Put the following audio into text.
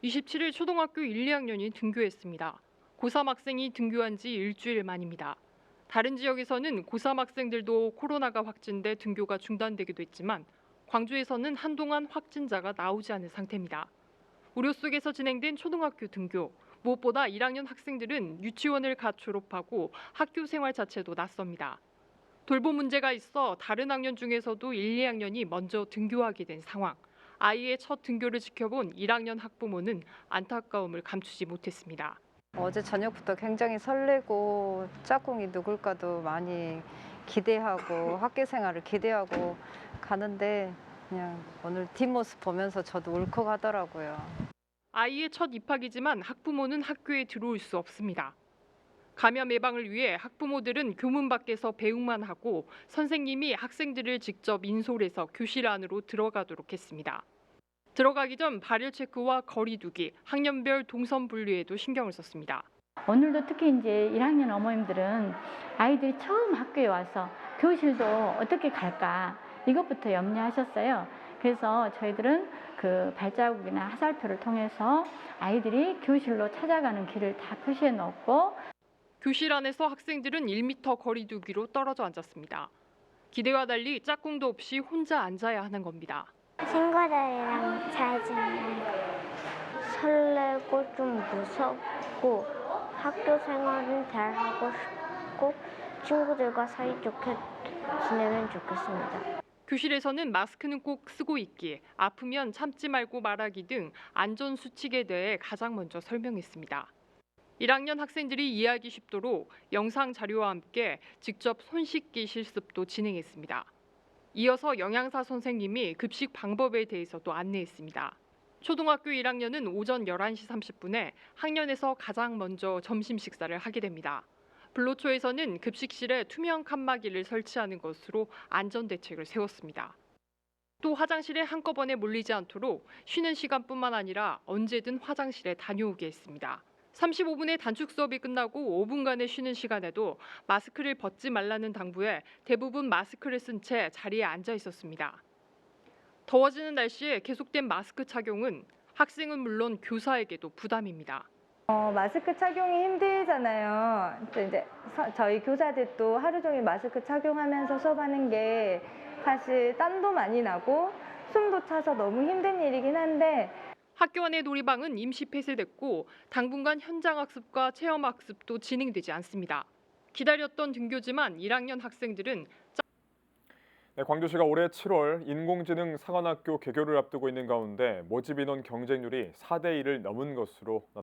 27일 초등학교 1, 2학년이 등교했습니다. 고3 학생이 등교한 지 일주일 만입니다. 다른 지역에서는 고3 학생들도 코로나가 확진돼 등교가 중단되기도 했지만 광주에서는 한동안 확진자가 나오지 않은 상태입니다. 우려 속에서 진행된 초등학교 등교. 무엇보다 1학년 학생들은 유치원을 갓 졸업하고 학교 생활 자체도 낯섭니다. 돌봄 문제가 있어 다른 학년 중에서도 1, 2학년이 먼저 등교하게 된 상황. 아이의 첫 등교를 지켜본 1학년 학부모는 안타까움을 감추지 못했습니다. 어제 저녁부터 굉장히 설레고 짝꿍이 누굴까도 많이 기대하고 학교 생활을 기대하고 가는데 그냥 오늘 뒷모습 보면서 저도 울컥하더라고요. 아이의 첫 입학이지만 학부모는 학교에 들어올 수 없습니다. 감염 예방을 위해 학부모들은 교문 밖에서 배웅만 하고 선생님이 학생들을 직접 인솔해서 교실 안으로 들어가도록 했습니다. 들어가기 전 발열 체크와 거리 두기, 학년별 동선 분류에도 신경을 썼습니다. 오늘도 특히 이제 1학년 어머님들은 아이들이 처음 학교에 와서 교실도 어떻게 갈까 이것부터 염려하셨어요. 그래서 저희들은 그 발자국이나 하살표를 통해서 아이들이 교실로 찾아가는 길을 다 표시해 놓고 교실 안에서 학생들은 1m 거리 두기로 떨어져 앉았습니다. 기대와 달리 짝꿍도 없이 혼자 앉아야 하는 겁니다. 친구들이랑 잘 지내요. 설레고 좀 무섭고 학교 생활은 잘 하고 싶고 친구들과 사이좋게 지내면 좋겠습니다. 교실에서는 마스크는 꼭 쓰고 있기, 아프면 참지 말고 말하기 등 안전 수칙에 대해 가장 먼저 설명했습니다. 1학년 학생들이 이해하기 쉽도록 영상 자료와 함께 직접 손 씻기 실습도 진행했습니다. 이어서 영양사 선생님이 급식 방법에 대해서도 안내했습니다. 초등학교 1학년은 오전 11시 30분에 학년에서 가장 먼저 점심 식사를 하게 됩니다. 불로초에서는 급식실에 투명 칸막이를 설치하는 것으로 안전 대책을 세웠습니다. 또 화장실에 한꺼번에 몰리지 않도록 쉬는 시간뿐만 아니라 언제든 화장실에 다녀오게 했습니다. 35분의 단축 수업이 끝나고 5분간의 쉬는 시간에도 마스크를 벗지 말라는 당부에 대부분 마스크를 쓴 채 자리에 앉아 있었습니다. 더워지는 날씨에 계속된 마스크 착용은 학생은 물론 교사에게도 부담입니다. 마스크 착용이 힘들잖아요. 또 이제 저희 교사들도 하루 종일 마스크 착용하면서 수업하는 게 사실 땀도 많이 나고 숨도 차서 너무 힘든 일이긴 한데 학교 안의 놀이방은 임시 폐쇄됐고 당분간 현장 학습과 체험 학습도 진행되지 않습니다. 기다렸던 등교지만 1학년 학생들은 네, 광주시가 올해 7월 인공지능 상환학교 개교를 앞두고 있는 가운데 모집 인원 경쟁률이 4대 1을 넘은 것으로 나타났습니다.